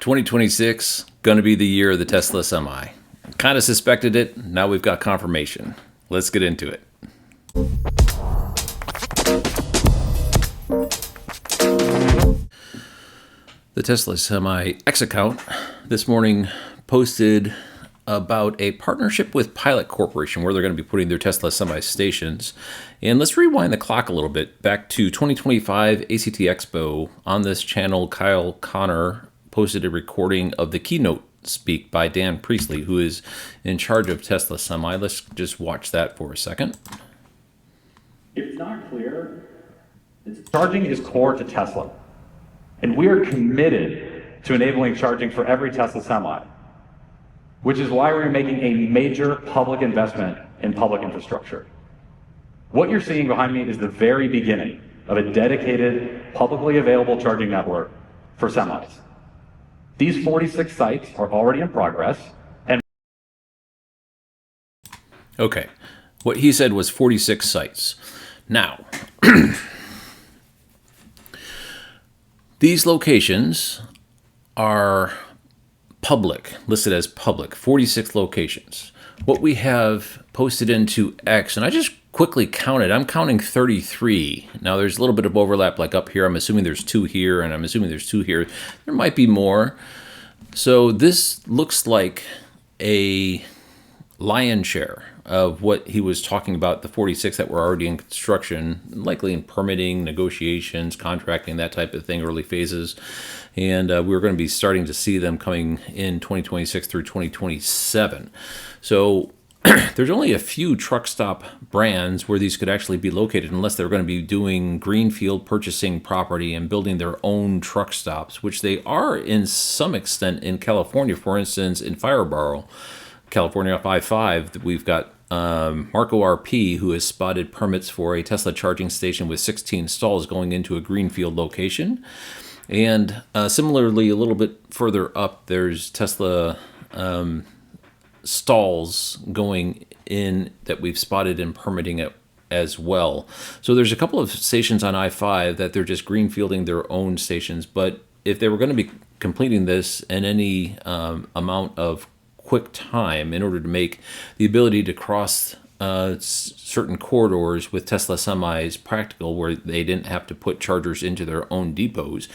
2026, gonna be the year of the Tesla Semi. Kind of suspected it, now we've got confirmation. Let's get into it. The Tesla Semi X account this morning posted about a partnership with Pilot Corporation where they're going to be putting their Tesla Semi stations. And let's rewind the clock a little bit back to 2025 ACT Expo. On this channel, Kyle Connor posted a recording of the keynote speak by Dan Priestley, who is in charge of Tesla Semi. Let's just watch that for a second. It's not clear. Charging is core to Tesla, and we are committed to enabling charging for every Tesla Semi, which is why we're making a major public investment in public infrastructure. What you're seeing behind me is the very beginning of a dedicated, publicly available charging network for semis. These 46 sites are already in progress, and Okay, what he said was 46 sites. Now, these locations are public, listed as public, 46 locations. What we have posted into X, and I just quickly counted, I'm counting 33. Now there's a little bit of overlap like up here. I'm assuming there's 2 here, and I'm assuming there's 2 here. There might be more. So this looks like a lion's share of what he was talking about, the 46 that were already in construction, likely in permitting, negotiations, contracting, that type of thing, early phases. And we're going to be starting to see them coming in 2026 through 2027. So there's only a few truck stop brands where these could actually be located, unless they're going to be doing greenfield purchasing property and building their own truck stops, which they are in some extent in California. For instance, in Fireborough, California off I-5, we've got Marco RP, who has spotted permits for a Tesla charging station with 16 stalls going into a greenfield location. And similarly, a little bit further up, there's Tesla stalls going in that we've spotted in permitting it as well. So there's a couple of stations on I-5 that they're just greenfielding their own stations. But if they were going to be completing this in any amount of quick time in order to make the ability to cross certain corridors with Tesla semis practical, where they didn't have to put chargers into their own depots,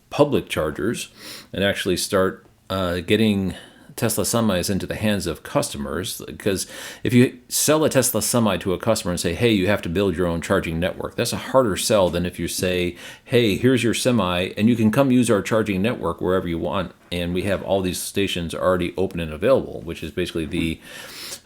public chargers, and actually start getting Tesla semis into the hands of customers. Because if you sell a Tesla semi to a customer and say, hey, you have to build your own charging network, that's a harder sell than if you say, hey, here's your semi and you can come use our charging network wherever you want, and we have all these stations already open and available, which is basically the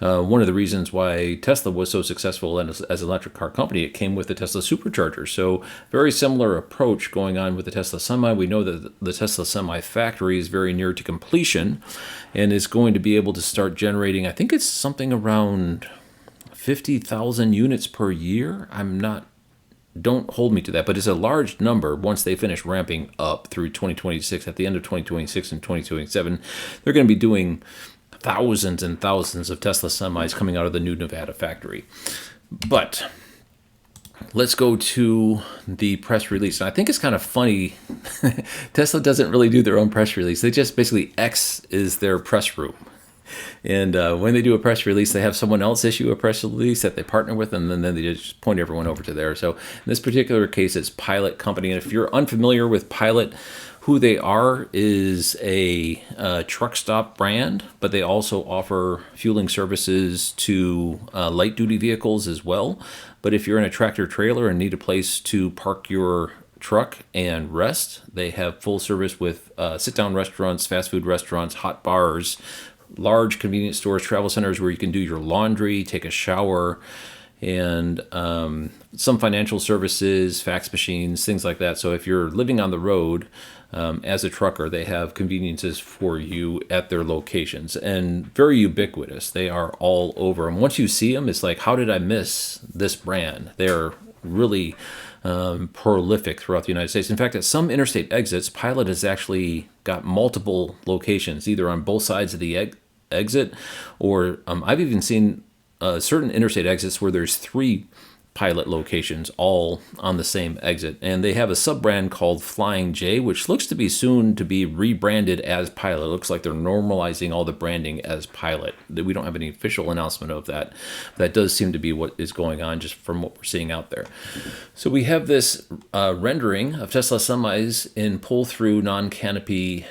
one of the reasons why Tesla was so successful as an electric car company. It came with the Tesla supercharger. So very similar approach going on with the Tesla Semi. We know that the Tesla Semi factory is very near to completion and is going to be able to start generating, I think it's something around 50,000 units per year. Don't hold me to that, but it's a large number once they finish ramping up through 2026. At the end of 2026 and 2027, they're going to be doing thousands and thousands of Tesla semis coming out of the new Nevada factory. But let's go to the press release. And I think it's kind of funny. Tesla doesn't really do their own press release. They just basically X is their press room. And when they do a press release, they have someone else issue a press release that they partner with, and then they just point everyone over to there. So in this particular case, it's Pilot Company. And if you're unfamiliar with Pilot, who they are is a truck stop brand, but they also offer fueling services to light duty vehicles as well. But if you're in a tractor trailer and need a place to park your truck and rest, they have full service with sit-down restaurants, fast food restaurants, hot bars, large convenience stores, travel centers where you can do your laundry, take a shower, and some financial services, fax machines, things like that. So if you're living on the road as a trucker, they have conveniences for you at their locations, and very ubiquitous. They are all over. And once you see them, it's like, how did I miss this brand? They're really prolific throughout the United States. In fact, at some interstate exits, Pilot has actually got multiple locations, either on both sides of the exit, or I've even seen certain interstate exits where there's 3 Pilot locations, all on the same exit. And they have a sub-brand called Flying J, which looks to be soon to be rebranded as Pilot. It looks like they're normalizing all the branding as Pilot. We don't have any official announcement of that. That does seem to be what is going on just from what we're seeing out there. So we have this rendering of Tesla semis in pull-through non-canopy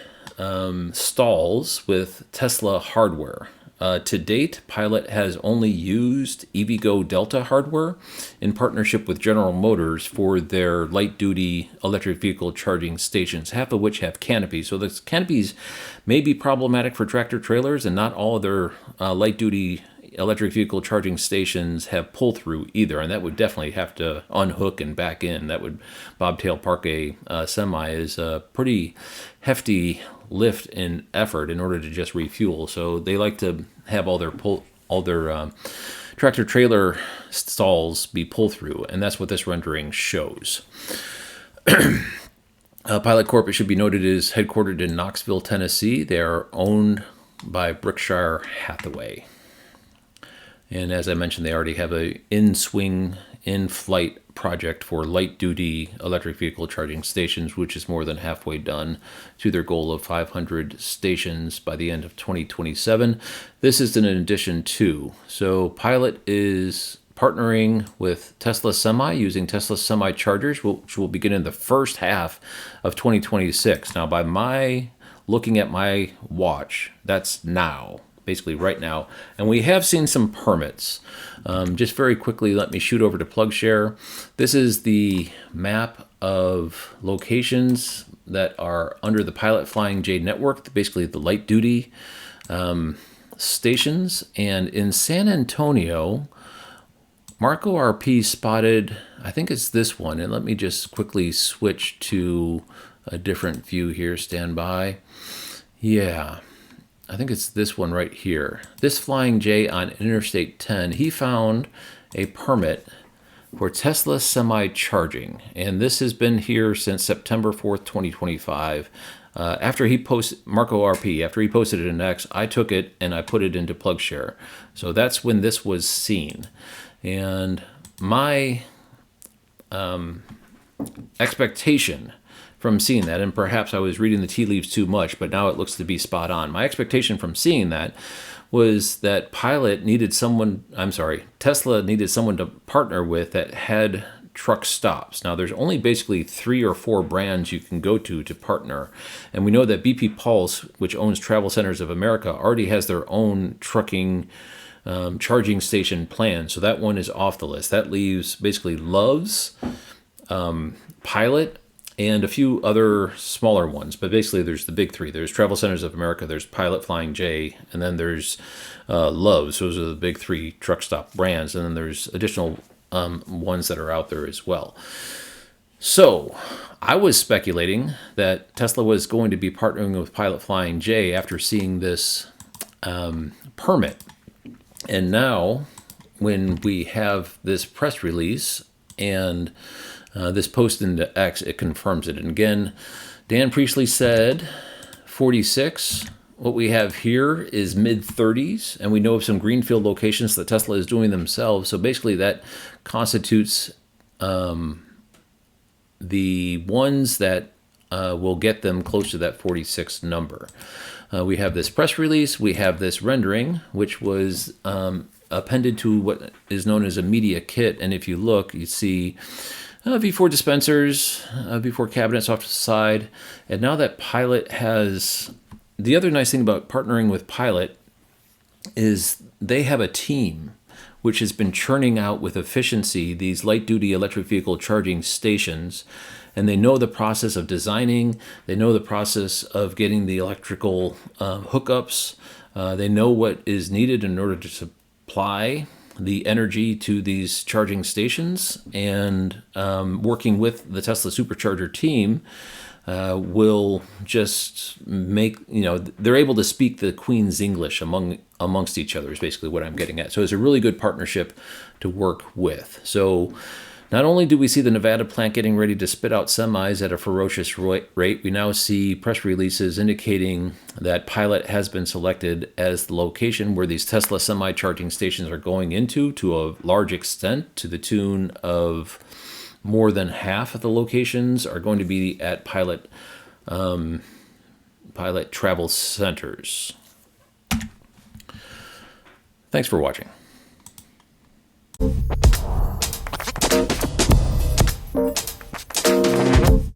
stalls with Tesla hardware. To date, Pilot has only used EVgo Delta hardware in partnership with General Motors for their light-duty electric vehicle charging stations, half of which have canopies. So the canopies may be problematic for tractor-trailers, and not all of their light-duty electric vehicle charging stations have pull-through either, and that would definitely have to unhook and back in. That would bobtail park a semi is a pretty hefty lift and effort in order to just refuel. So they like to have all their tractor trailer stalls be pull-through, and that's what this rendering shows. Pilot Corp, it should be noted, is headquartered in Knoxville, Tennessee. They are owned by Berkshire Hathaway. And as I mentioned, they already have a in-swing, in-flight project for light-duty electric vehicle charging stations, which is more than halfway done to their goal of 500 stations by the end of 2027. This is in addition to. So Pilot is partnering with Tesla Semi using Tesla Semi chargers, which will begin in the first half of 2026. Now, looking at my watch, that's now. Basically right now. And we have seen some permits. Just very quickly, let me shoot over to PlugShare. This is the map of locations that are under the Pilot Flying J network, basically the light duty stations. And in San Antonio, Marco RP spotted, I think it's this one. And let me just quickly switch to a different view here. Stand by. Yeah. I think it's this one right here. This Flying J on Interstate 10, he found a permit for Tesla Semi charging. And this has been here since September 4th, 2025. After he posted, Marco RP, after he posted it in X, I took it and I put it into PlugShare. So that's when this was seen. And my expectation from seeing that, and perhaps I was reading the tea leaves too much, but now it looks to be spot on. My expectation from seeing that was that Tesla needed someone to partner with that had truck stops. Now, there's only basically 3 or 4 brands you can go to partner. And we know that BP Pulse, which owns Travel Centers of America, already has their own trucking charging station plan. So that one is off the list. That leaves basically Love's, Pilot, and a few other smaller ones. But basically, there's the big 3. There's Travel Centers of America, there's Pilot Flying J, and then there's Love's. Those are the big 3 truck stop brands. And then there's additional ones that are out there as well. So I was speculating that Tesla was going to be partnering with Pilot Flying J after seeing this permit. And now, when we have this press release and this post into X, it confirms it. And again, Dan Priestley said 46. What we have here is mid-30s, and we know of some greenfield locations that Tesla is doing themselves. So basically that constitutes the ones that will get them close to that 46 number. We have this press release. We have this rendering, which was appended to what is known as a media kit. And if you look, you see V4 dispensers, V4 cabinets off to the side. And now that Pilot has... The other nice thing about partnering with Pilot is they have a team which has been churning out with efficiency these light-duty electric vehicle charging stations. And they know the process of designing. They know the process of getting the electrical hookups. They know what is needed in order to supply the energy to these charging stations. And working with the Tesla Supercharger team will just make, they're able to speak the Queen's English amongst each other is basically what I'm getting at. So it's a really good partnership to work with. So Not only do we see the Nevada plant getting ready to spit out semis at a ferocious rate, we now see press releases indicating that Pilot has been selected as the location where these Tesla semi-charging stations are going into to a large extent, to the tune of more than half of the locations are going to be at Pilot travel centers. Thanks for watching.